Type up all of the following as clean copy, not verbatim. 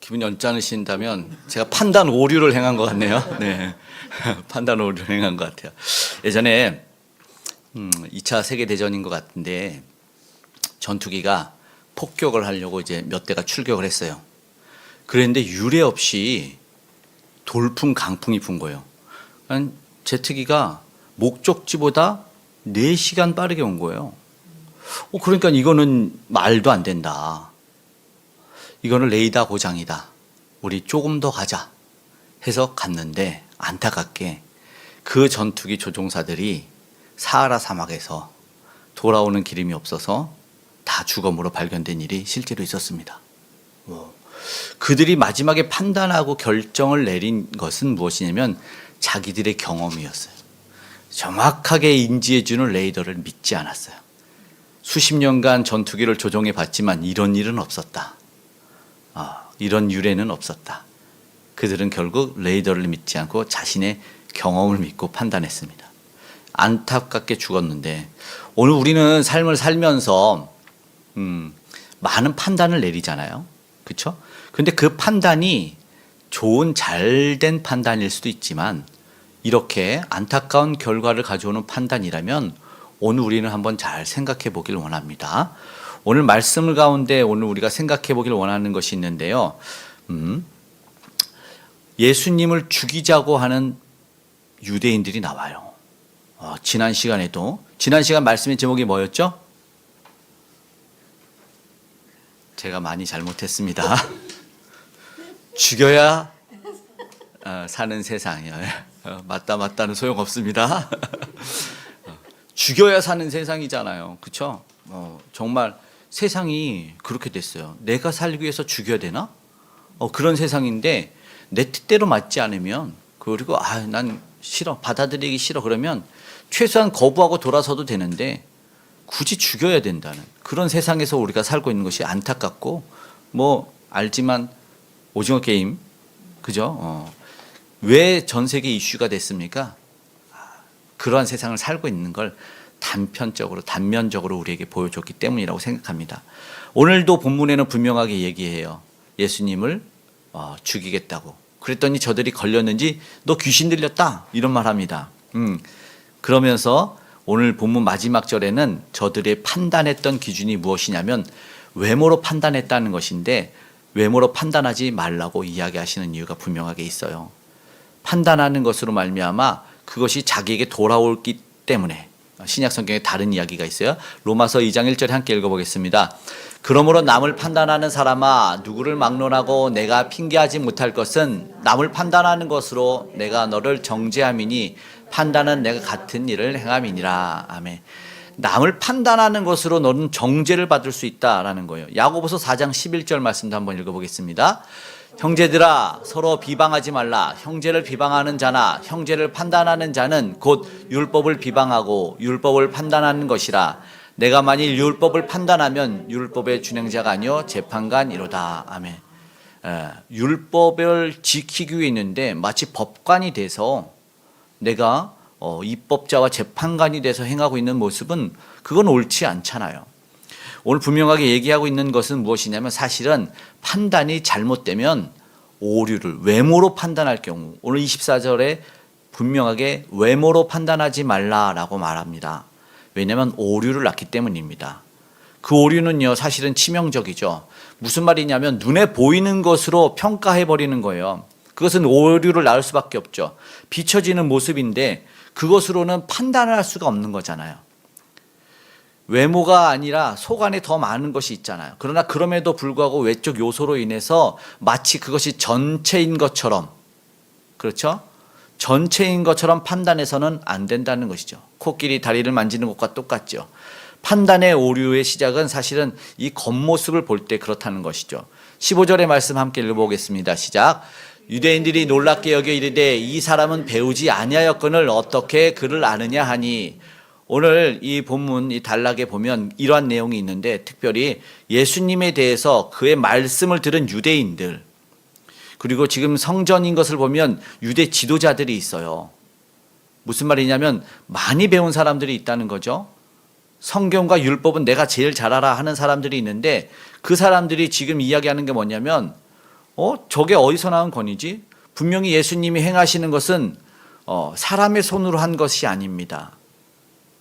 기분이 언짢으신다면 제가 판단 오류를 행한 것 같네요. 네, 판단 오류를 행한 것 같아요. 예전에 2차 세계대전인 것 같은데 전투기가 폭격을 하려고 이제 몇 대가 출격을 했어요. 그런데 유례 없이 돌풍, 강풍이 분 거예요. 제트기가 목적지보다 4시간 빠르게 온 거예요. 그러니까 이거는 말도 안 된다. 이거는 레이더 고장이다. 우리 조금 더 가자 해서 갔는데 안타깝게 그 전투기 조종사들이 사하라 사막에서 돌아오는 기름이 없어서 다 죽음으로 발견된 일이 실제로 있었습니다. 그들이 마지막에 판단하고 결정을 내린 것은 무엇이냐면 자기들의 경험이었어요. 정확하게 인지해주는 레이더를 믿지 않았어요. 수십 년간 전투기를 조종해 봤지만 이런 일은 없었다. 이런 유례는 없었다. 그들은 결국 레이더를 믿지 않고 자신의 경험을 믿고 판단했습니다. 안타깝게 죽었는데 오늘 우리는 삶을 살면서 많은 판단을 내리잖아요. 그렇죠? 근데 그 판단이 좋은 잘된 판단일 수도 있지만 이렇게 안타까운 결과를 가져오는 판단이라면 오늘 우리는 한번 잘 생각해 보길 원합니다. 오늘 말씀을 가운데 오늘 우리가 생각해 보길 원하는 것이 있는데요. 예수님을 죽이자고 하는 유대인들이 나와요. 지난 시간 말씀의 제목이 뭐였죠? 제가 많이 잘못했습니다. 죽여야 사는 세상이요. 맞다는 소용없습니다. 죽여야 사는 세상이잖아요. 그렇죠? 정말 세상이 그렇게 됐어요. 내가 살기 위해서 죽여야 되나? 그런 세상인데 내 뜻대로 맞지 않으면 그리고 난 싫어, 받아들이기 싫어 그러면 최소한 거부하고 돌아서도 되는데 굳이 죽여야 된다는 그런 세상에서 우리가 살고 있는 것이 안타깝고 알지만 오징어 게임 그죠? 왜 전 세계 이슈가 됐습니까? 그러한 세상을 살고 있는 걸 단면적으로 우리에게 보여줬기 때문이라고 생각합니다. 오늘도 본문에는 분명하게 얘기해요. 예수님을 죽이겠다고. 그랬더니 저들이 걸렸는지 너 귀신 들렸다 이런 말 합니다. 그러면서 오늘 본문 마지막 절에는 저들의 판단했던 기준이 무엇이냐면 외모로 판단했다는 것인데 외모로 판단하지 말라고 이야기하시는 이유가 분명하게 있어요. 판단하는 것으로 말미암아 그것이 자기에게 돌아오기 때문에 신약 성경에 다른 이야기가 있어요. 로마서 2장 1절에 함께 읽어보겠습니다. 그러므로 남을 판단하는 사람아 누구를 막론하고 내가 핑계하지 못할 것은 남을 판단하는 것으로 내가 너를 정죄함이니 판단은 내가 같은 일을 행함이니라. 아멘. 남을 판단하는 것으로 너는 정죄를 받을 수 있다라는 거예요. 야고보서 4장 11절 말씀도 한번 읽어보겠습니다. 형제들아 서로 비방하지 말라. 형제를 비방하는 자나 형제를 판단하는 자는 곧 율법을 비방하고 율법을 판단하는 것이라. 내가 만일 율법을 판단하면 율법의 준행자가 아니요 재판관이로다. 아멘. 율법을 지키기 위해 있는데 마치 법관이 돼서 내가 입법자와 재판관이 돼서 행하고 있는 모습은 그건 옳지 않잖아요. 오늘 분명하게 얘기하고 있는 것은 무엇이냐면 사실은 판단이 잘못되면 오류를 외모로 판단할 경우 오늘 24절에 분명하게 외모로 판단하지 말라라고 말합니다. 왜냐하면 오류를 낳기 때문입니다. 그 오류는요 사실은 치명적이죠. 무슨 말이냐면 눈에 보이는 것으로 평가해버리는 거예요. 그것은 오류를 낳을 수밖에 없죠. 비춰지는 모습인데 그것으로는 판단을 할 수가 없는 거잖아요. 외모가 아니라 속 안에 더 많은 것이 있잖아요. 그러나 그럼에도 불구하고 외적 요소로 인해서 마치 그것이 전체인 것처럼 그렇죠? 전체인 것처럼 판단해서는 안 된다는 것이죠. 코끼리 다리를 만지는 것과 똑같죠. 판단의 오류의 시작은 사실은 이 겉모습을 볼 때 그렇다는 것이죠. 15절의 말씀 함께 읽어보겠습니다. 시작. 유대인들이 놀랍게 여겨 이르되 이 사람은 배우지 아니하였거늘 어떻게 그를 아느냐 하니. 오늘 이 본문 이 단락에 보면 이러한 내용이 있는데 특별히 예수님에 대해서 그의 말씀을 들은 유대인들 그리고 지금 성전인 것을 보면 유대 지도자들이 있어요. 무슨 말이냐면 많이 배운 사람들이 있다는 거죠. 성경과 율법은 내가 제일 잘 알아 하는 사람들이 있는데 그 사람들이 지금 이야기하는 게 뭐냐면 저게 어디서 나온 권위지? 분명히 예수님이 행하시는 것은 사람의 손으로 한 것이 아닙니다.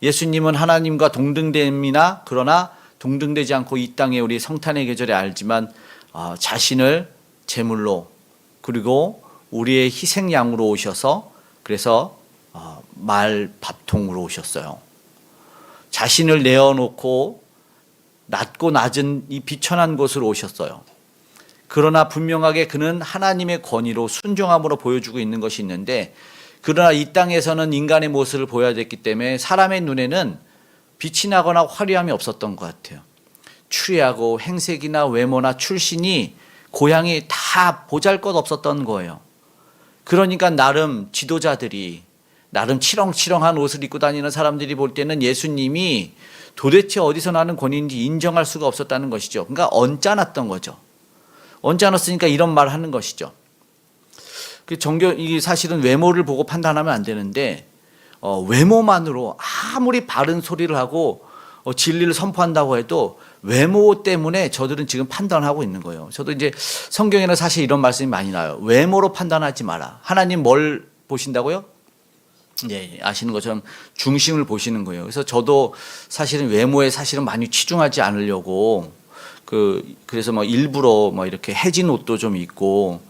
예수님은 하나님과 동등됨이나 그러나 동등되지 않고 이 땅에 우리 성탄의 계절에 알지만 자신을 제물로 그리고 우리의 희생양으로 오셔서 그래서 말 밥통으로 오셨어요. 자신을 내어놓고 낮고 낮은 이 비천한 곳으로 오셨어요. 그러나 분명하게 그는 하나님의 권위로 순종함으로 보여주고 있는 것이 있는데 그러나 이 땅에서는 인간의 모습을 보여야 됐기 때문에 사람의 눈에는 빛이 나거나 화려함이 없었던 것 같아요. 추리하고 행색이나 외모나 출신이 고향이 다 보잘것없었던 거예요. 그러니까 나름 지도자들이 나름 치렁치렁한 옷을 입고 다니는 사람들이 볼 때는 예수님이 도대체 어디서 나는 권위인지 인정할 수가 없었다는 것이죠. 그러니까 언짢았던 거죠. 언짢았으니까 이런 말을 하는 것이죠. 이게 사실은 외모를 보고 판단하면 안 되는데 외모만으로 아무리 바른 소리를 하고 진리를 선포한다고 해도 외모 때문에 저들은 지금 판단하고 있는 거예요. 저도 이제 성경에는 사실 이런 말씀이 많이 나와요. 외모로 판단하지 마라. 하나님 뭘 보신다고요? 네, 아시는 것처럼 중심을 보시는 거예요. 그래서 저도 사실은 외모에 사실은 많이 치중하지 않으려고 그래서 일부러 이렇게 해진 옷도 좀 입고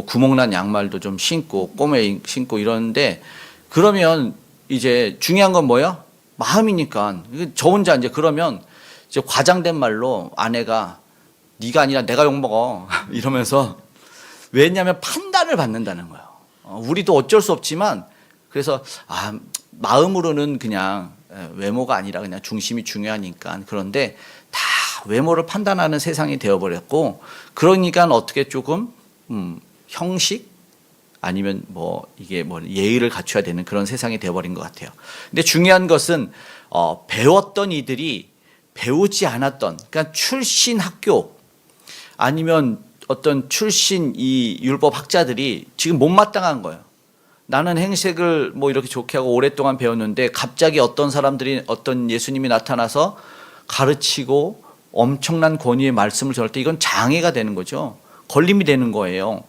구멍난 양말도 좀 신고 꼬매 신고 이러는데 그러면 이제 중요한 건 뭐예요? 마음이니까. 저 혼자 이제 그러면 이제 과장된 말로 아내가 네가 아니라 내가 욕먹어 이러면서 왜냐하면 판단을 받는다는 거예요. 우리도 어쩔 수 없지만 그래서 마음으로는 그냥 외모가 아니라 그냥 중심이 중요하니까 그런데 다 외모를 판단하는 세상이 되어버렸고 그러니까 어떻게 조금 형식 아니면 이게 예의를 갖춰야 되는 그런 세상이 되어버린 것 같아요. 근데 중요한 것은 배웠던 이들이 배우지 않았던 그러니까 출신 학교 아니면 어떤 출신 이 율법 학자들이 지금 못마땅한 거예요. 나는 행색을 이렇게 좋게 하고 오랫동안 배웠는데 갑자기 어떤 사람들이 어떤 예수님이 나타나서 가르치고 엄청난 권위의 말씀을 전할 때 이건 장애가 되는 거죠. 걸림이 되는 거예요.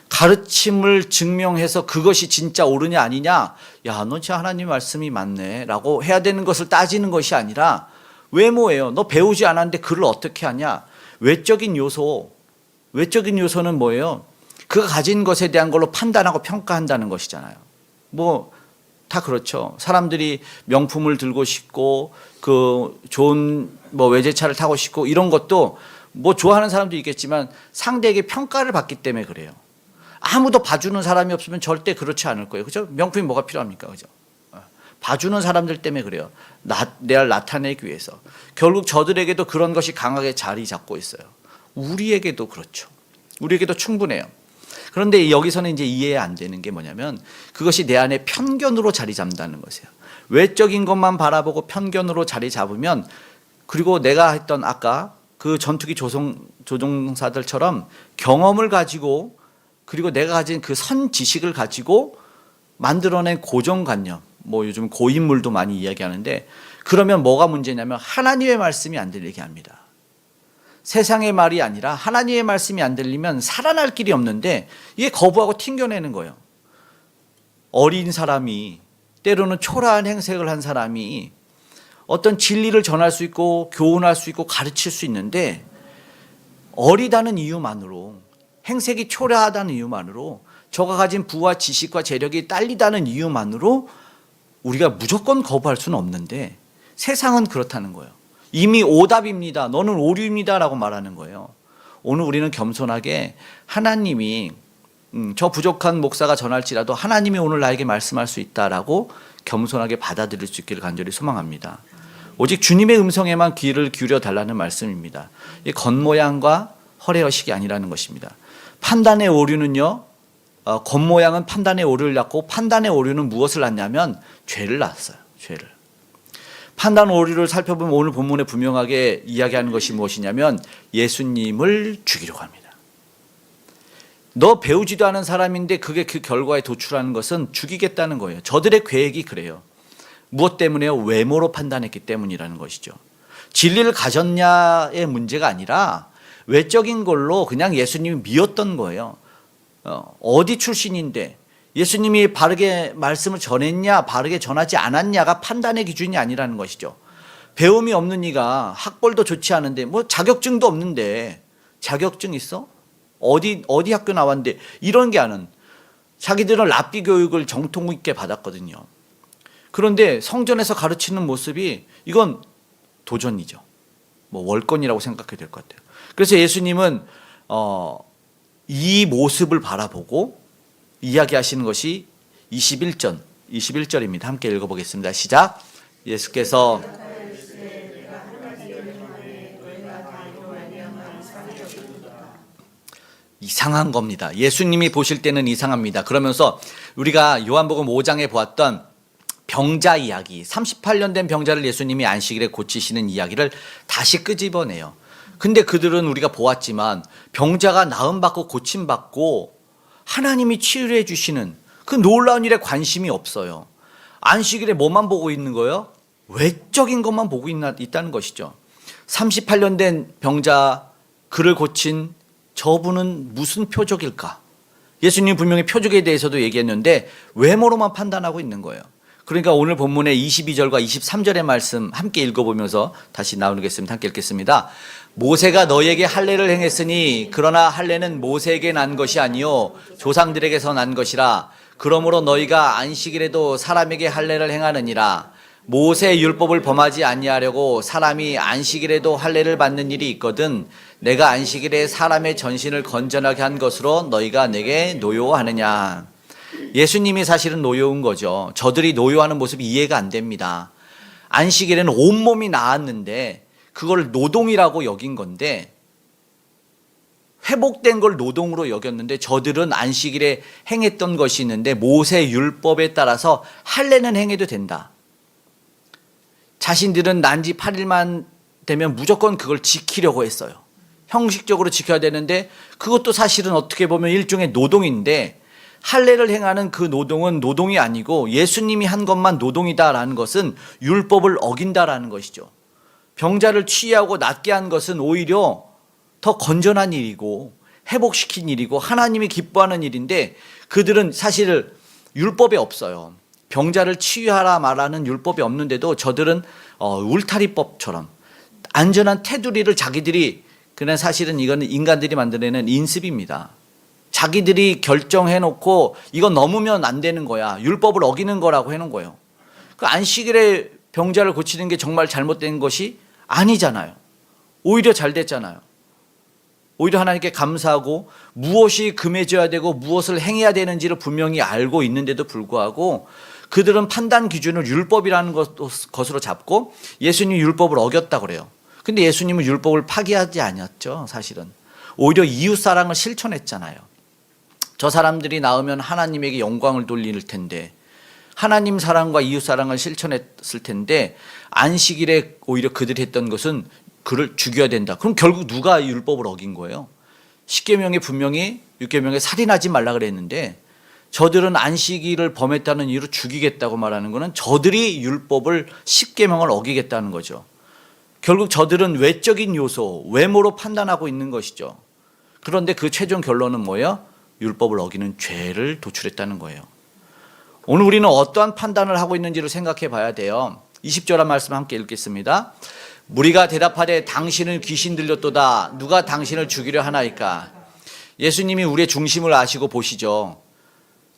가르침을 증명해서 그것이 진짜 옳으냐 아니냐, 야, 너 진짜 하나님 말씀이 맞네 라고 해야 되는 것을 따지는 것이 아니라 외모예요. 너 배우지 않았는데 글을 어떻게 하냐. 외적인 요소는 뭐예요? 그가 가진 것에 대한 걸로 판단하고 평가한다는 것이잖아요. 다 그렇죠. 사람들이 명품을 들고 싶고 좋은 외제차를 타고 싶고 이런 것도 좋아하는 사람도 있겠지만 상대에게 평가를 받기 때문에 그래요. 아무도 봐주는 사람이 없으면 절대 그렇지 않을 거예요. 그죠? 명품이 뭐가 필요합니까? 그죠? 봐주는 사람들 때문에 그래요. 내를 나타내기 위해서. 결국 저들에게도 그런 것이 강하게 자리 잡고 있어요. 우리에게도 그렇죠. 우리에게도 충분해요. 그런데 여기서는 이제 이해 안 되는 게 뭐냐면 그것이 내 안에 편견으로 자리 잡는다는 것이에요. 외적인 것만 바라보고 편견으로 자리 잡으면 그리고 내가 했던 아까 그 전투기 조종사들처럼 경험을 가지고 그리고 내가 가진 그 선 지식을 가지고 만들어낸 고정관념 요즘 고인물도 많이 이야기하는데 그러면 뭐가 문제냐면 하나님의 말씀이 안 들리게 합니다. 세상의 말이 아니라 하나님의 말씀이 안 들리면 살아날 길이 없는데 이게 거부하고 튕겨내는 거예요. 어린 사람이 때로는 초라한 행색을 한 사람이 어떤 진리를 전할 수 있고 교훈할 수 있고 가르칠 수 있는데 어리다는 이유만으로 행색이 초라하다는 이유만으로 저가 가진 부와 지식과 재력이 딸리다는 이유만으로 우리가 무조건 거부할 수는 없는데 세상은 그렇다는 거예요. 이미 오답입니다. 너는 오류입니다. 라고 말하는 거예요. 오늘 우리는 겸손하게 하나님이 저 부족한 목사가 전할지라도 하나님이 오늘 나에게 말씀할 수 있다라고 겸손하게 받아들일 수 있기를 간절히 소망합니다. 오직 주님의 음성에만 귀를 기울여 달라는 말씀입니다. 이 겉모양과 허례허식이 아니라는 것입니다. 판단의 오류는요. 겉모양은 판단의 오류를 낳고 판단의 오류는 무엇을 낳냐면 죄를 낳았어요. 죄를. 판단 오류를 살펴보면 오늘 본문에 분명하게 이야기하는 것이 무엇이냐면 예수님을 죽이려고 합니다. 너 배우지도 않은 사람인데 그게 그 결과에 도출하는 것은 죽이겠다는 거예요. 저들의 계획이 그래요. 무엇 때문에요? 외모로 판단했기 때문이라는 것이죠. 진리를 가졌냐의 문제가 아니라 외적인 걸로 그냥 예수님이 미웠던 거예요. 어디 출신인데 예수님이 바르게 말씀을 전했냐 바르게 전하지 않았냐가 판단의 기준이 아니라는 것이죠. 배움이 없는 이가 학벌도 좋지 않은데 뭐 자격증도 없는데 자격증 있어? 어디 학교 나왔는데 이런 게 아는 자기들은 랍비 교육을 정통 있게 받았거든요. 그런데 성전에서 가르치는 모습이 이건 도전이죠. 뭐 월권이라고 생각해야 될 것 같아요. 그래서 예수님은 이 모습을 바라보고 이야기하시는 것이 21절입니다. 함께 읽어보겠습니다. 시작. 예수께서 이상한 겁니다. 예수님이 보실 때는 이상합니다. 그러면서 우리가 요한복음 5장에 보았던 병자 이야기, 38년 된 병자를 예수님이 안식일에 고치시는 이야기를 다시 끄집어내요. 근데 그들은 우리가 보았지만 병자가 나음받고 고침받고 하나님이 치유해 주시는 그 놀라운 일에 관심이 없어요. 안식일에 뭐만 보고 있는 거예요? 외적인 것만 보고 있다는 것이죠. 38년 된 병자, 그를 고친 저분은 무슨 표적일까? 예수님 분명히 표적에 대해서도 얘기했는데 외모로만 판단하고 있는 거예요. 그러니까 오늘 본문의 22절과 23절의 말씀 함께 읽어보면서 다시 나누겠습니다. 함께 읽겠습니다. 모세가 너희에게 할례를 행했으니 그러나 할례는 모세에게 난 것이 아니요 조상들에게서 난 것이라. 그러므로 너희가 안식일에도 사람에게 할례를 행하느니라. 모세의 율법을 범하지 아니하려고 사람이 안식일에도 할례를 받는 일이 있거든 내가 안식일에 사람의 전신을 건전하게 한 것으로 너희가 내게 노여워하느냐. 예수님이 사실은 노여운 거죠. 저들이 노여워하는 모습이 이해가 안 됩니다. 안식일에는 온몸이 나았는데 그걸 노동이라고 여긴 건데 회복된 걸 노동으로 여겼는데 저들은 안식일에 행했던 것이 있는데 모세 율법에 따라서 할례는 행해도 된다. 자신들은 난지 8일만 되면 무조건 그걸 지키려고 했어요. 형식적으로 지켜야 되는데 그것도 사실은 어떻게 보면 일종의 노동인데 할례를 행하는 그 노동은 노동이 아니고 예수님이 한 것만 노동이다라는 것은 율법을 어긴다라는 것이죠. 병자를 치유하고 낫게 한 것은 오히려 더 건전한 일이고 회복시킨 일이고 하나님이 기뻐하는 일인데 그들은 사실 율법에 없어요. 병자를 치유하라 말하는 율법이 없는데도 저들은 울타리법처럼 안전한 테두리를 자기들이 그냥 사실은 이거는 인간들이 만들어내는 인습입니다. 자기들이 결정해놓고 이거 넘으면 안 되는 거야. 율법을 어기는 거라고 해놓은 거예요. 그 안식일에 병자를 고치는 게 정말 잘못된 것이 아니잖아요. 오히려 잘 됐잖아요. 오히려 하나님께 감사하고 무엇이 금해져야 되고 무엇을 행해야 되는지를 분명히 알고 있는데도 불구하고 그들은 판단 기준을 율법이라는 것으로 잡고 예수님 율법을 어겼다고 그래요. 근데 예수님은 율법을 파기하지 않았죠. 사실은 오히려 이웃사랑을 실천했잖아요. 저 사람들이 나으면 하나님에게 영광을 돌릴 텐데 하나님 사랑과 이웃사랑을 실천했을 텐데 안식일에 오히려 그들이 했던 것은 그를 죽여야 된다. 그럼 결국 누가 율법을 어긴 거예요? 10계명에 분명히 6계명에 살인하지 말라 그랬는데 저들은 안식일을 범했다는 이유로 죽이겠다고 말하는 것은 저들이 율법을 10계명을 어기겠다는 거죠. 결국 저들은 외적인 요소, 외모로 판단하고 있는 것이죠. 그런데 그 최종 결론은 뭐예요? 율법을 어기는 죄를 도출했다는 거예요. 오늘 우리는 어떠한 판단을 하고 있는지를 생각해 봐야 돼요. 20절한 말씀 함께 읽겠습니다. 무리가 대답하되 당신은 귀신 들렸도다. 누가 당신을 죽이려 하나이까. 예수님이 우리의 중심을 아시고 보시죠.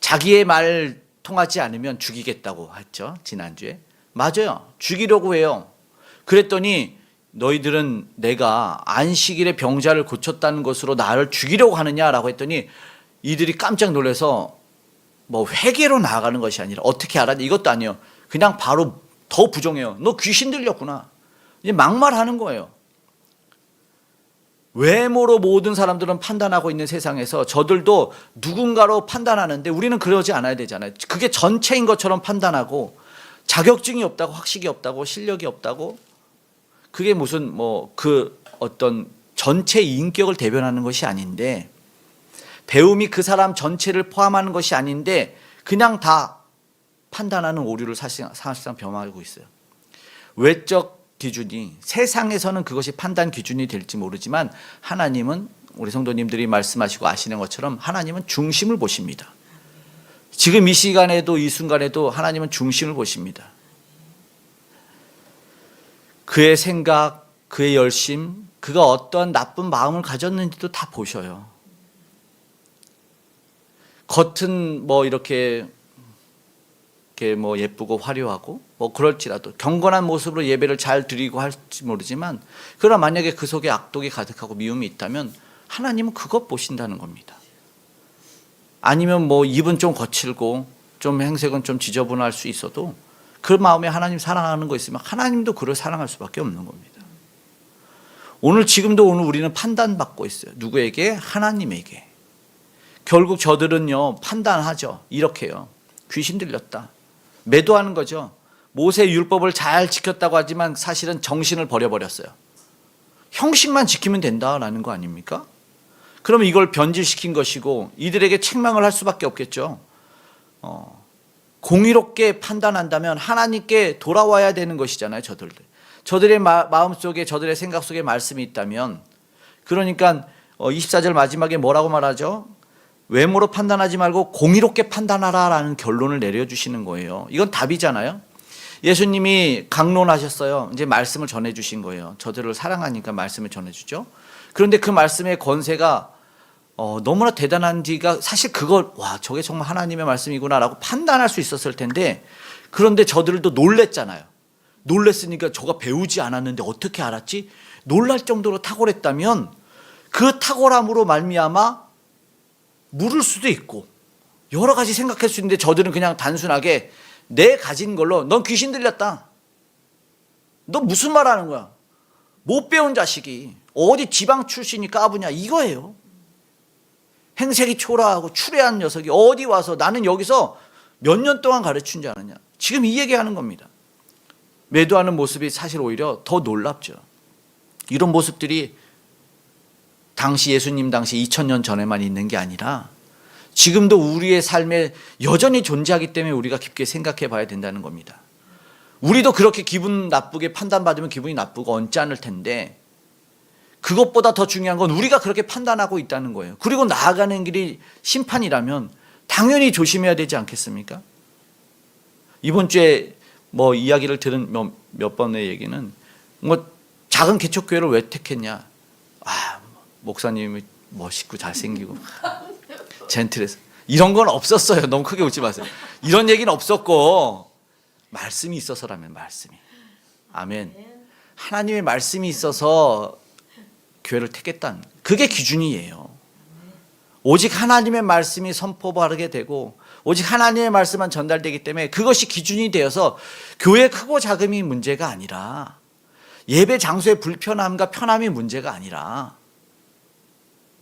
자기의 말 통하지 않으면 죽이겠다고 했죠. 지난주에. 맞아요. 죽이려고 해요. 그랬더니 너희들은 내가 안식일에 병자를 고쳤다는 것으로 나를 죽이려고 하느냐라고 했더니 이들이 깜짝 놀라서 뭐 회개로 나아가는 것이 아니라 어떻게 알았냐 이것도 아니에요. 그냥 바로 더 부정해요. 너 귀신 들렸구나. 이제 막말하는 거예요. 외모로 모든 사람들은 판단하고 있는 세상에서 저들도 누군가로 판단하는데 우리는 그러지 않아야 되잖아요. 그게 전체인 것처럼 판단하고 자격증이 없다고 학식이 없다고 실력이 없다고 그게 무슨 뭐 그 어떤 전체 인격을 대변하는 것이 아닌데 배움이 그 사람 전체를 포함하는 것이 아닌데 그냥 다 판단하는 오류를 사실상 범하고 있어요. 외적 기준이, 세상에서는 그것이 판단 기준이 될지 모르지만 하나님은, 우리 성도님들이 말씀하시고 아시는 것처럼 하나님은 중심을 보십니다. 지금 이 시간에도, 이 순간에도 하나님은 중심을 보십니다. 그의 생각, 그의 열심, 그가 어떠한 나쁜 마음을 가졌는지도 다 보셔요. 겉은 뭐 이렇게 뭐 예쁘고 화려하고 뭐 그럴지라도 경건한 모습으로 예배를 잘 드리고 할지 모르지만, 그러나 만약에 그 속에 악독이 가득하고 미움이 있다면 하나님은 그것 보신다는 겁니다. 아니면 뭐 입은 좀 거칠고 좀 행색은 좀 지저분할 수 있어도 그 마음에 하나님 사랑하는 거 있으면 하나님도 그를 사랑할 수밖에 없는 겁니다. 오늘 우리는 판단받고 있어요. 누구에게? 하나님에게. 결국 저들은요, 판단하죠. 이렇게요. 귀신 들렸다. 매도하는 거죠. 모세 율법을 잘 지켰다고 하지만 사실은 정신을 버려버렸어요. 형식만 지키면 된다라는 거 아닙니까? 그러면 이걸 변질시킨 것이고 이들에게 책망을 할 수밖에 없겠죠. 공의롭게 판단한다면 하나님께 돌아와야 되는 것이잖아요. 저들의 마음속에, 저들의 생각 속에 말씀이 있다면. 그러니까 24절 마지막에 뭐라고 말하죠? 외모로 판단하지 말고 공의롭게 판단하라 라는 결론을 내려주시는 거예요. 이건 답이잖아요. 예수님이 강론하셨어요. 이제 말씀을 전해주신 거예요. 저들을 사랑하니까 말씀을 전해주죠. 그런데 그 말씀의 권세가 너무나 대단한지가, 사실 그걸 저게 정말 하나님의 말씀이구나 라고 판단할 수 있었을 텐데, 그런데 저들도 놀랬잖아요. 놀랬으니까 저가 배우지 않았는데 어떻게 알았지? 놀랄 정도로 탁월했다면 그 탁월함으로 말미암아 물을 수도 있고 여러 가지 생각할 수 있는데, 저들은 그냥 단순하게 내 가진 걸로 넌 귀신 들렸다, 너 무슨 말 하는 거야, 못 배운 자식이 어디 지방 출신이 까부냐, 이거예요. 행색이 초라하고 추레한 녀석이 어디 와서 나는 여기서 몇 년 동안 가르친 줄 아느냐, 지금 이 얘기하는 겁니다. 매도하는 모습이 사실 오히려 더 놀랍죠. 이런 모습들이 예수님 당시 2000년 전에만 있는 게 아니라 지금도 우리의 삶에 여전히 존재하기 때문에 우리가 깊게 생각해 봐야 된다는 겁니다. 우리도 그렇게 기분 나쁘게 판단받으면 기분이 나쁘고 얹지 않을 텐데, 그것보다 더 중요한 건 우리가 그렇게 판단하고 있다는 거예요. 그리고 나아가는 길이 심판이라면 당연히 조심해야 되지 않겠습니까? 이번 주에 뭐 이야기를 들은 몇 번의 얘기는, 뭐 작은 개척교회를 왜 택했냐, 목사님이 멋있고 잘생기고 젠틀해서, 이런 건 없었어요. 너무 크게 웃지 마세요. 이런 얘기는 없었고 말씀이 있어서라면, 말씀이. 아멘. 하나님의 말씀이 있어서 교회를 택했다는, 그게 기준이에요. 오직 하나님의 말씀이 선포받게 되고 오직 하나님의 말씀만 전달되기 때문에 그것이 기준이 되어서 교회 크고 작음이 문제가 아니라, 예배 장소의 불편함과 편함이 문제가 아니라,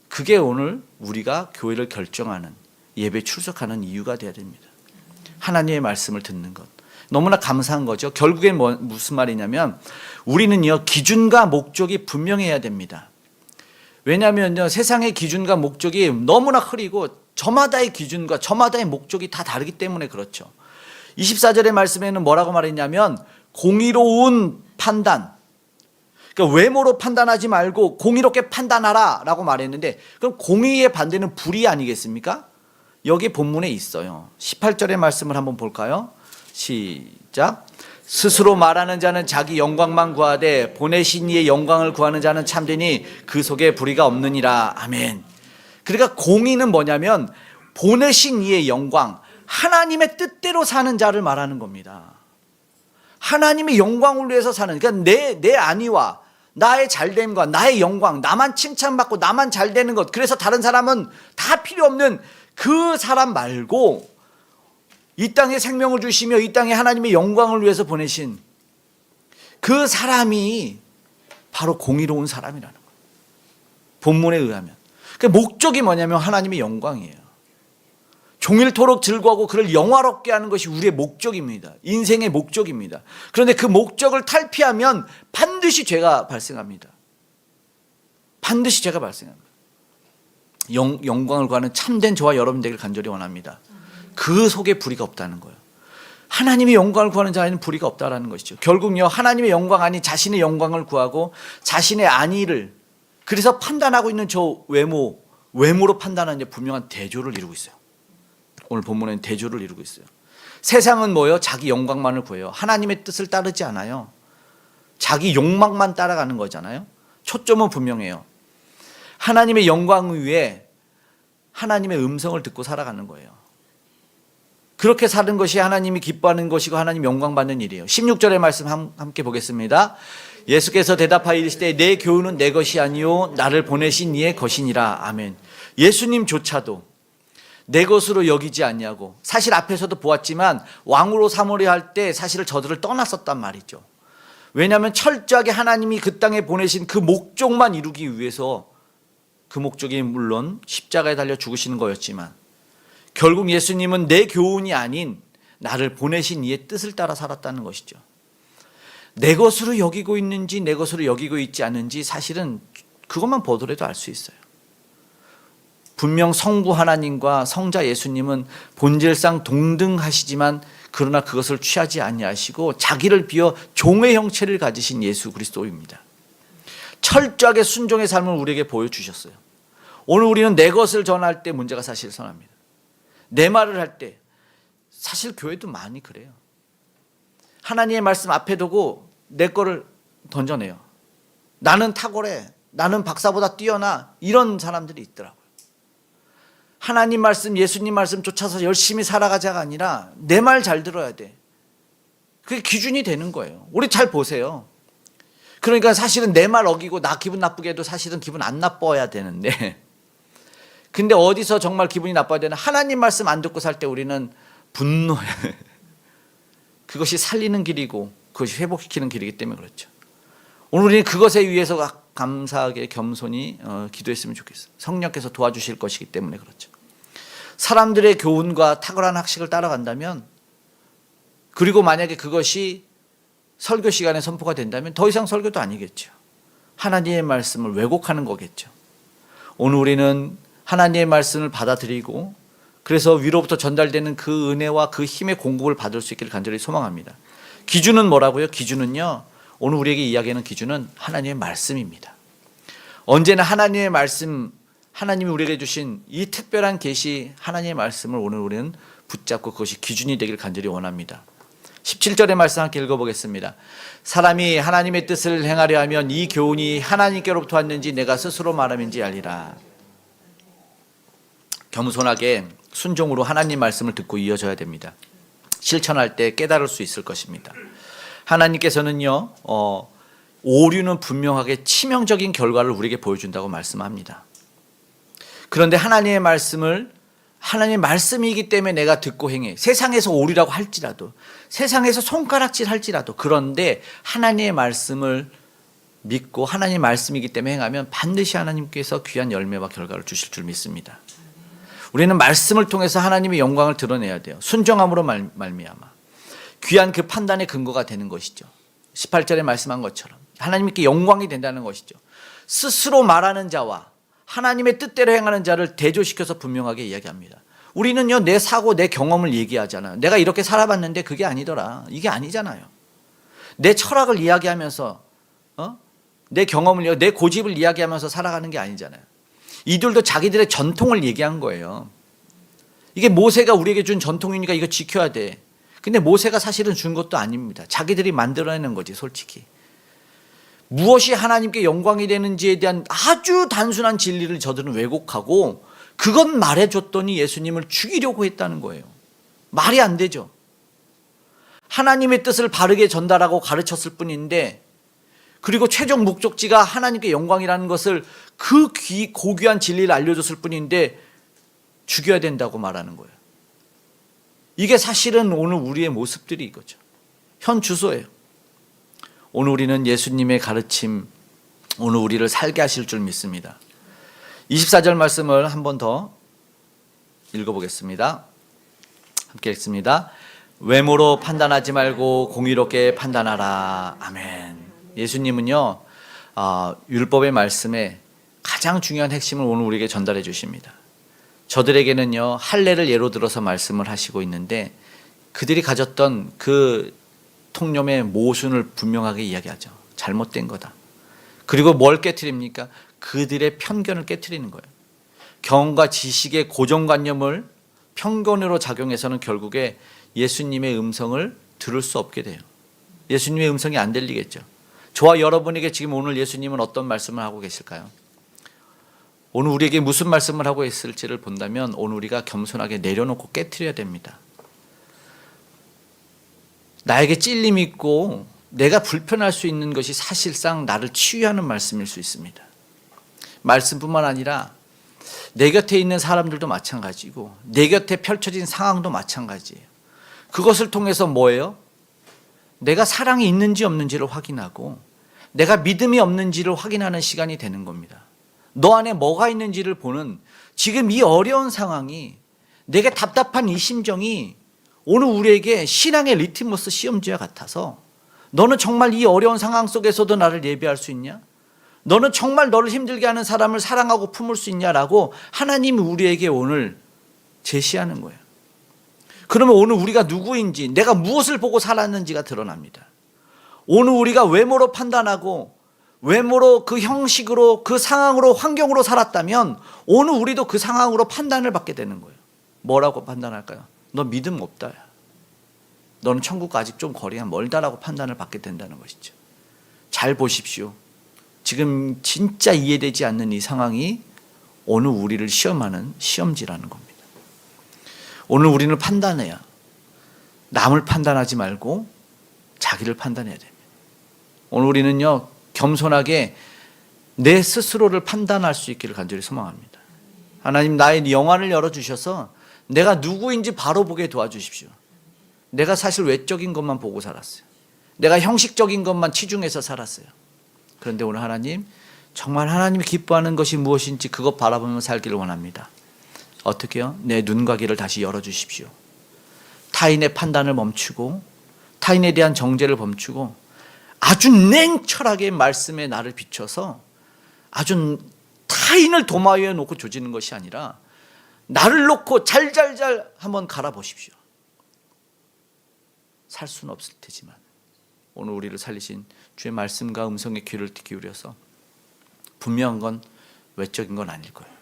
그게 오늘 우리가 교회를 결정하는, 예배 출석하는 이유가 되어야 됩니다. 하나님의 말씀을 듣는 것, 너무나 감사한 거죠. 결국엔 무슨 말이냐면, 우리는요, 기준과 목적이 분명해야 됩니다. 왜냐하면요, 세상의 기준과 목적이 너무나 흐리고 저마다의 기준과 저마다의 목적이 다 다르기 때문에 그렇죠. 24절의 말씀에는 뭐라고 말했냐면, 공의로운 판단, 그러니까 외모로 판단하지 말고 공의롭게 판단하라 라고 말했는데, 그럼 공의의 반대는 불의 아니겠습니까? 여기 본문에 있어요. 18절의 말씀을 한번 볼까요? 시작. 스스로 말하는 자는 자기 영광만 구하되 보내신 이의 영광을 구하는 자는 참되니 그 속에 불의가 없느니라. 아멘. 그러니까 공의는 뭐냐면 보내신 이의 영광, 하나님의 뜻대로 사는 자를 말하는 겁니다. 하나님의 영광을 위해서 사는, 그러니까 내 안위와 나의 잘됨과 나의 영광, 나만 칭찬받고 나만 잘되는 것, 그래서 다른 사람은 다 필요 없는 그 사람 말고, 이 땅에 생명을 주시며 이 땅에 하나님의 영광을 위해서 보내신 그 사람이 바로 공의로운 사람이라는 거예요. 본문에 의하면. 그 목적이 뭐냐면 하나님의 영광이에요. 종일토록 즐거워하고 그를 영화롭게 하는 것이 우리의 목적입니다. 인생의 목적입니다. 그런데 그 목적을 탈피하면 반드시 죄가 발생합니다. 반드시 죄가 발생합니다. 영광을 구하는 참된 저와 여러분 되기를 간절히 원합니다. 그 속에 불의가 없다는 거예요. 하나님의 영광을 구하는 자에는 불의가 없다라는 것이죠. 결국요, 하나님의 영광 아닌 자신의 영광을 구하고 자신의 안위를, 그래서 판단하고 있는 저 외모로 판단하는 분명한 대조를 이루고 있어요. 오늘 본문에는 대조를 이루고 있어요. 세상은 뭐예요? 자기 영광만을 구해요. 하나님의 뜻을 따르지 않아요. 자기 욕망만 따라가는 거잖아요. 초점은 분명해요. 하나님의 영광 위에 하나님의 음성을 듣고 살아가는 거예요. 그렇게 사는 것이 하나님이 기뻐하는 것이고 하나님 영광 받는 일이에요. 16절의 말씀 함께 보겠습니다. 예수께서 대답하여 이르시되 내 교훈은 내 것이 아니요 나를 보내신 이의 것이니라. 아멘. 예수님조차도 내 것으로 여기지 않냐고. 사실 앞에서도 보았지만 왕으로 삼으려 할 때 사실 저들을 떠났었단 말이죠. 왜냐하면 철저하게 하나님이 그 땅에 보내신 그 목적만 이루기 위해서, 그 목적이 물론 십자가에 달려 죽으시는 거였지만 결국 예수님은 내 교훈이 아닌 나를 보내신 이의 뜻을 따라 살았다는 것이죠. 내 것으로 여기고 있는지 내 것으로 여기고 있지 않은지 사실은 그것만 보더라도 알 수 있어요. 분명 성부 하나님과 성자 예수님은 본질상 동등하시지만 그러나 그것을 취하지 아니하시고 자기를 비워 종의 형체를 가지신 예수 그리스도입니다. 철저하게 순종의 삶을 우리에게 보여주셨어요. 오늘 우리는 내 것을 전할 때 문제가 사실 선합니다. 내 말을 할 때, 사실 교회도 많이 그래요. 하나님의 말씀 앞에 두고 내 거를 던져내요. 나는 탁월해, 나는 박사보다 뛰어나, 이런 사람들이 있더라고요. 하나님 말씀, 예수님 말씀 쫓아서 열심히 살아가자가 아니라 내 말 잘 들어야 돼. 그게 기준이 되는 거예요. 우리 잘 보세요. 그러니까 사실은 내 말 어기고 나 기분 나쁘게 해도 사실은 기분 안 나빠야 되는데, 근데 어디서 정말 기분이 나빠야 되나? 하나님 말씀 안 듣고 살 때 우리는 분노해. 그것이 살리는 길이고 그것이 회복시키는 길이기 때문에 그렇죠. 오늘 우리는 그것에 의해서 감사하게 겸손히 기도했으면 좋겠어요. 성령께서 도와주실 것이기 때문에 그렇죠. 사람들의 교훈과 탁월한 학식을 따라간다면, 그리고 만약에 그것이 설교 시간에 선포가 된다면 더 이상 설교도 아니겠죠. 하나님의 말씀을 왜곡하는 거겠죠. 오늘 우리는 하나님의 말씀을 받아들이고 그래서 위로부터 전달되는 그 은혜와 그 힘의 공급을 받을 수 있기를 간절히 소망합니다. 기준은 뭐라고요? 기준은요, 오늘 우리에게 이야기하는 기준은 하나님의 말씀입니다. 언제나 하나님의 말씀, 하나님이 우리에게 주신 이 특별한 계시, 하나님의 말씀을 오늘 우리는 붙잡고 그것이 기준이 되길 간절히 원합니다. 17절의 말씀 함께 읽어보겠습니다. 사람이 하나님의 뜻을 행하려 하면 이 교훈이 하나님께로부터 왔는지 내가 스스로 말함인지 알리라. 겸손하게 순종으로 하나님 말씀을 듣고 이어져야 됩니다. 실천할 때 깨달을 수 있을 것입니다. 하나님께서는요, 오류는 분명하게 치명적인 결과를 우리에게 보여준다고 말씀합니다. 그런데 하나님의 말씀을, 하나님의 말씀이기 때문에 내가 듣고 행해. 세상에서 오류라고 할지라도, 세상에서 손가락질 할지라도, 그런데 하나님의 말씀을 믿고 하나님의 말씀이기 때문에 행하면 반드시 하나님께서 귀한 열매와 결과를 주실 줄 믿습니다. 우리는 말씀을 통해서 하나님의 영광을 드러내야 돼요. 순종함으로 말미암아 귀한 그 판단의 근거가 되는 것이죠. 18절에 말씀한 것처럼 하나님께 영광이 된다는 것이죠. 스스로 말하는 자와 하나님의 뜻대로 행하는 자를 대조시켜서 분명하게 이야기합니다. 우리는요, 내 사고, 내 경험을 얘기하잖아요. 내가 이렇게 살아봤는데 그게 아니더라. 이게 아니잖아요. 내 철학을 이야기하면서 내 경험을, 내 고집을 이야기하면서 살아가는 게 아니잖아요. 이들도 자기들의 전통을 얘기한 거예요. 이게 모세가 우리에게 준 전통이니까 이거 지켜야 돼. 근데 모세가 사실은 준 것도 아닙니다. 자기들이 만들어내는 거지, 솔직히. 무엇이 하나님께 영광이 되는지에 대한 아주 단순한 진리를 저들은 왜곡하고 그것 말해줬더니 예수님을 죽이려고 했다는 거예요. 말이 안 되죠. 하나님의 뜻을 바르게 전달하고 가르쳤을 뿐인데, 그리고 최종 목적지가 하나님께 영광이라는 것을 그 고귀한 진리를 알려줬을 뿐인데 죽여야 된다고 말하는 거예요. 이게 사실은 오늘 우리의 모습들이 이거죠. 현 주소예요. 오늘 우리는 예수님의 가르침, 오늘 우리를 살게 하실 줄 믿습니다. 24절 말씀을 한 번 더 읽어보겠습니다. 함께 읽습니다. 외모로 판단하지 말고 공의롭게 판단하라. 아멘. 예수님은요, 율법의 말씀에 가장 중요한 핵심을 오늘 우리에게 전달해 주십니다. 저들에게는요, 할례를 예로 들어서 말씀을 하시고 있는데 그들이 가졌던 그 통념의 모순을 분명하게 이야기하죠. 잘못된 거다. 그리고 뭘 깨트립니까? 그들의 편견을 깨트리는 거예요. 경과 지식의 고정관념을 편견으로 작용해서는 결국에 예수님의 음성을 들을 수 없게 돼요. 예수님의 음성이 안 들리겠죠. 저와 여러분에게 지금 오늘 예수님은 어떤 말씀을 하고 계실까요? 오늘 우리에게 무슨 말씀을 하고 있을지를 본다면 오늘 우리가 겸손하게 내려놓고 깨트려야 됩니다. 나에게 찔림이 있고 내가 불편할 수 있는 것이 사실상 나를 치유하는 말씀일 수 있습니다. 말씀뿐만 아니라 내 곁에 있는 사람들도 마찬가지고 내 곁에 펼쳐진 상황도 마찬가지예요. 그것을 통해서 뭐예요? 내가 사랑이 있는지 없는지를 확인하고 내가 믿음이 없는지를 확인하는 시간이 되는 겁니다. 너 안에 뭐가 있는지를 보는 지금 이 어려운 상황이 내게 답답한 이 심정이 오늘 우리에게 신앙의 리트머스 시험지와 같아서 너는 정말 이 어려운 상황 속에서도 나를 예배할 수 있냐? 너는 정말 너를 힘들게 하는 사람을 사랑하고 품을 수 있냐라고 하나님이 우리에게 오늘 제시하는 거예요. 그러면 오늘 우리가 누구인지 내가 무엇을 보고 살았는지가 드러납니다. 오늘 우리가 외모로 판단하고 외모로 그 형식으로 그 상황으로 환경으로 살았다면 오늘 우리도 그 상황으로 판단을 받게 되는 거예요. 뭐라고 판단할까요? 너 믿음 없다. 너는 천국과 아직 좀 거리가 멀다라고 판단을 받게 된다는 것이죠. 잘 보십시오. 지금 진짜 이해되지 않는 이 상황이 오늘 우리를 시험하는 시험지라는 겁니다. 오늘 우리는 판단해야 남을 판단하지 말고 자기를 판단해야 됩니다. 오늘 우리는요 겸손하게 내 스스로를 판단할 수 있기를 간절히 소망합니다. 하나님 나의 영안을 열어주셔서 내가 누구인지 바로 보게 도와주십시오. 내가 사실 외적인 것만 보고 살았어요. 내가 형식적인 것만 치중해서 살았어요. 그런데 오늘 하나님 정말 하나님이 기뻐하는 것이 무엇인지 그것 바라보며 살기를 원합니다. 어떻게요? 내 눈과 귀를 다시 열어주십시오. 타인의 판단을 멈추고 타인에 대한 정죄를 멈추고 아주 냉철하게 말씀에 나를 비춰서 아주 타인을 도마 위에 놓고 조지는 것이 아니라 나를 놓고 잘잘잘 한번 갈아보십시오. 살 수는 없을 테지만 오늘 우리를 살리신 주의 말씀과 음성의 귀를 기울여서 분명한 건 외적인 건 아닐 거예요.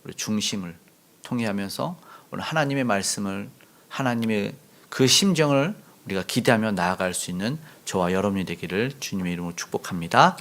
우리 중심을 통해하면서 오늘 하나님의 말씀을 하나님의 그 심정을 우리가 기대하며 나아갈 수 있는 저와 여러분이 되기를 주님의 이름으로 축복합니다.